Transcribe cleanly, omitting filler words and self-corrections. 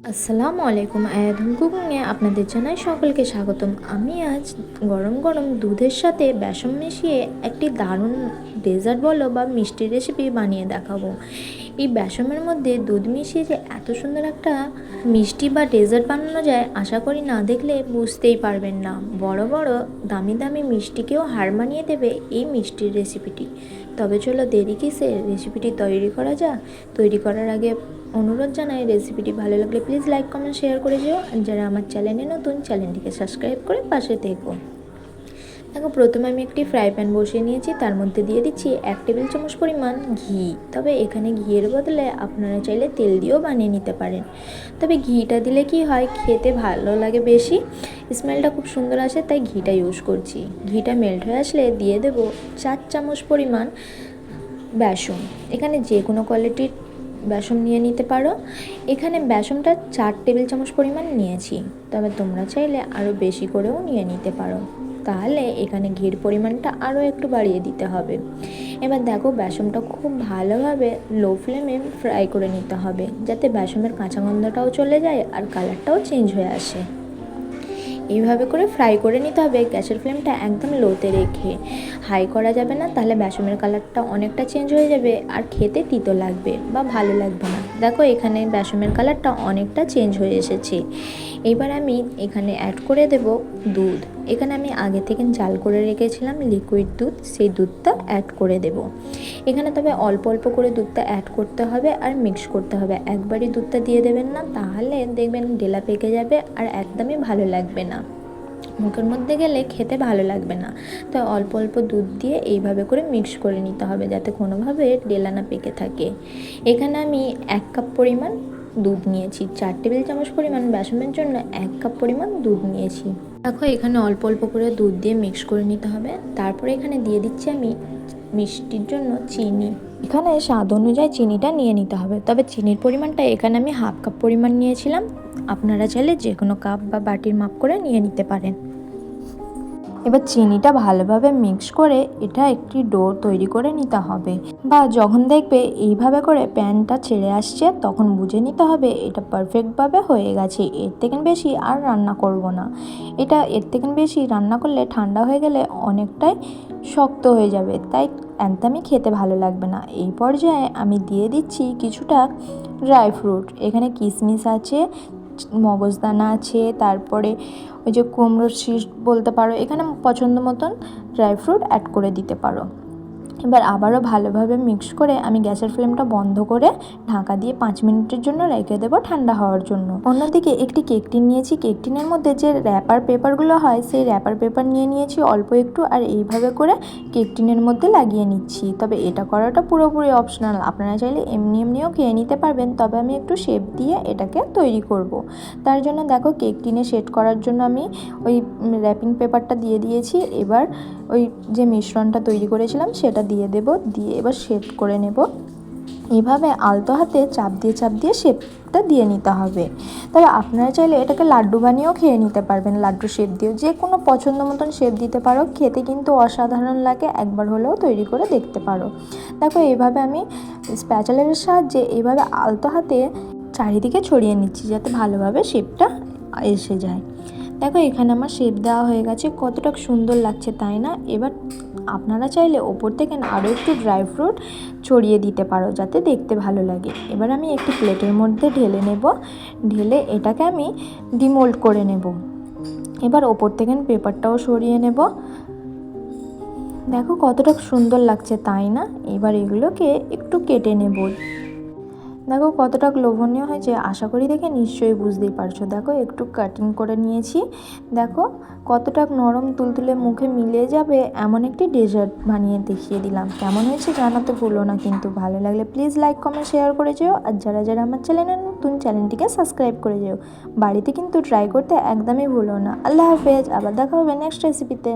আসসালামু আলাইকুম। আয়াতুল কুকিংয়ে আপনাদের জানাই সকলকে স্বাগতম। আমি আজ গরম গরম দুধের সাথে বেসন মিশিয়ে একটি দারুণ ডেজার্ট বলো বা মিষ্টির রেসিপি বানিয়ে দেখাবো। এই বেসনের মধ্যে দুধ মিশিয়ে যে এত সুন্দর একটা মিষ্টি বা ডেজার্ট বানানো যায়, আশা করি না দেখলে বুঝতেই পারবেন না। বড় বড় দামি দামি মিষ্টিকেও হার মানিয়ে দেবে এই মিষ্টির রেসিপিটি। তবে চলো দেরি কিসে, রেসিপিটি তৈরি করা যাক। তৈরি করার আগে অনুরোধ জানাই, রেসিপিটি ভালো লাগলে প্লিজ লাইক কমেন্ট শেয়ার করে যেও। আর যারা আমার চ্যানেলে নতুন, চ্যানেলটিকে সাবস্ক্রাইব করে পাশে থেকো। দেখো, প্রথমে আমি একটি ফ্রাই প্যান বসিয়ে নিয়েছি, তার মধ্যে দিয়ে দিচ্ছি 1 টেবিল চামচ পরিমাণ ঘি। তবে এখানে ঘিয়ের বদলে আপনারা চাইলে তেল দিয়েও বানিয়ে নিতে পারেন। তবে ঘিটা দিলে কি হয়, খেতে ভালো লাগে বেশি, স্মেলটা খুব সুন্দর আসে, তাই ঘিটা ইউজ করছি। ঘিটা মেল্ট হয়ে আসলে দিয়ে দেবো 4 চামচ পরিমাণ বেসন। এখানে যে কোনো কোয়ালিটির বেসন নিয়ে নিতে পারো। এখানে বেসনটা 4 টেবিল চামচ পরিমাণ নিয়েছি, তবে তোমরা চাইলে আরও বেশি করেও নিয়ে নিতে পারো। তাহলে এখানে ঘির পরিমাণটা আরও একটু বাড়িয়ে দিতে হবে। এবার দেখো, বেসনটা খুব ভালোভাবে লো ফ্লেমে ফ্রাই করে নিতে হবে, যাতে বেসনের কাঁচা গন্ধটাও চলে যায় আর কালারটাও চেঞ্জ হয়ে আসে। এইভাবে করে ফ্রাই করে নিতে হবে, গ্যাসের ফ্লেমটা একদম লোতে রেখে। হাই করা যাবে না, তাহলে বেসনের কালারটা অনেকটা চেঞ্জ হয়ে যাবে আর খেতে তিতো লাগবে বা ভালো লাগবে না। দেখো, এখানে বেসনের কালারটা অনেকটা চেঞ্জ হয়ে এসেছে। এবার আমি এখানে অ্যাড করে দেব দুধ। এখানে আমি আগে থেকে জাল করে রেখেছিলাম লিকুইড দুধ, সেই দুধটা অ্যাড করে দেব এখানে। তবে অল্প অল্প করে দুধটা অ্যাড করতে হবে আর মিক্স করতে হবে। একবারই দুধটা দিয়ে দেবেন না, তাহলে দেখবেন ডেলা পেকে যাবে আর একদমই ভালো লাগবে না, মুখের মধ্যে গেলে খেতে ভালো লাগবে না। তো অল্প অল্প দুধ দিয়ে এইভাবে করে মিক্স করে নিতে হবে, যাতে কোনোভাবে ডেলা না পেকে থাকে। এখানে আমি 1 কাপ পরিমাণ দুধ নিয়েছি। 4 টেবিল চামচ পরিমাণ বেসনের জন্য 1 কাপ পরিমাণ দুধ নিয়েছি। দেখো, এখানে অল্প অল্প করে দুধ দিয়ে মিক্স করে নিতে হবে। তারপরে এখানে দিয়ে দিচ্ছি আমি মিষ্টির জন্য চিনি। এখানে স্বাদ অনুযায়ী চিনিটা নিয়ে নিতে হবে, তবে চিনির পরিমাণটা এখানে আমি 1/2 কাপ পরিমাণ নিয়েছিলাম। আপনারা চাইলে যে কোনো কাপ বা বাটির মাপ করে নিয়ে নিতে পারেন। এবার চিনিটা ভালোভাবে মিক্স করে এটা একটি ডো তৈরি করে নিতে হবে, বা যখন দেখবে এইভাবে করে প্যানটা ছেড়ে আসছে, তখন বুঝে নিতে হবে এটা পারফেক্টভাবে হয়ে গেছে। এর থেকে বেশি আর রান্না করব না। এটা এর থেকে বেশি রান্না করলে ঠান্ডা হয়ে গেলে অনেকটাই শক্ত হয়ে যাবে, তাই একদমই খেতে ভালো লাগবে না। এই পর্যায়ে আমি দিয়ে দিচ্ছি কিছুটা ড্রাই ফ্রুট। এখানে কিশমিশ আছে, মগজদানা আছে, তারপরে ওই যে কুমড়োর শীষ বলতে পারো। এখানে পছন্দ মতন ড্রাই ফ্রুট অ্যাড করে দিতে পারো। এবার আবারও ভালোভাবে মিক্স করে আমি গ্যাসের ফ্লেমটা বন্ধ করে ঢাকা দিয়ে 5 মিনিটের জন্য রেখে দেবো ঠান্ডা হওয়ার জন্য। অন্যদিকে একটি কেক টিন নিয়েছি। কেক টিনের মধ্যে যে র্যাপার পেপারগুলো হয়, সেই র্যাপার পেপার নিয়ে নিয়েছি অল্প একটু, আর এইভাবে করে কেক টিনের মধ্যে লাগিয়ে নিচ্ছি। তবে এটা করাটা পুরোপুরি অপশনাল, আপনারা চাইলে এমনিও খেয়ে নিতে পারবেন, তবে আমি একটু শেপ দিয়ে এটাকে তৈরি করব। তার জন্য দেখো, কেক টিনে সেট করার জন্য আমি ওই র্যাপিং পেপারটা দিয়ে দিয়েছি। এবার ওই যে মিশ্রণটা তৈরি করেছিলাম সেটা দিয়ে দেব, দিয়ে এবার শেপ করে নেব। এইভাবে আলতো হাতে চাপ দিয়ে শেপটা দিয়ে নিতে হবে। তবে আপনারা চাইলে এটাকে লাড্ডু বানিয়েও খেয়ে নিতে পারবেন, লাড্ডু শেপ দিয়েও। যে কোনো পছন্দ মতন শেপ দিতে পারো, খেতে কিন্তু অসাধারণ লাগে। একবার হলেও তৈরি করে দেখতে পারো। দেখো, এইভাবে আমি স্প্যাচুলার সাহায্যে এইভাবে আলতো হাতে চারিদিকে ছড়িয়ে নিচ্ছি, যাতে ভালোভাবে শেপটা এসে যায়। দেখো, এখানে আমার শেপ দেওয়া হয়ে গেছে, কতটা সুন্দর লাগছে তাই না? এবার আপনারা চাইলে ওপর থেকে আরও একটু ড্রাই ফ্রুট ছড়িয়ে দিতে পারো, যাতে দেখতে ভালো লাগে। এবার আমি একটি প্লেটের মধ্যে ঢেলে নেব। ঢেলে এটাকে আমি ডিমোল্ড করে নেব। এবার ওপর থেকে পেপারটাও সরিয়ে নেব। দেখো, কতটা সুন্দর লাগছে তাই না? এবার এগুলোকে একটু কেটে নেব। দেখো, কতটা লোভনীয় হয়েছে, আশা করি দেখে নিশ্চয়ই বুঝতেই পারছো। দেখো, একটু কাটিং করে নিয়েছি। দেখো, কতটা নরম তুলতুলে, মুখে মিলে যাবে এমন একটি ডেজার্ট বানিয়ে দেখিয়ে দিলাম। কেমন হয়েছে জানাতে ভুলো না কিন্তু। ভালো লাগলে প্লিজ লাইক কমেন্ট শেয়ার করে যেও। আর যারা যারা আমার চ্যানেলে নতুন, চ্যানেলটিকে সাবস্ক্রাইব করে যেও। বাড়িতে কিন্তু ট্রাই করতে একদমই ভুলো না। আল্লাহ হাফেজ, আবার দেখা হবে নেক্সট রেসিপিতে।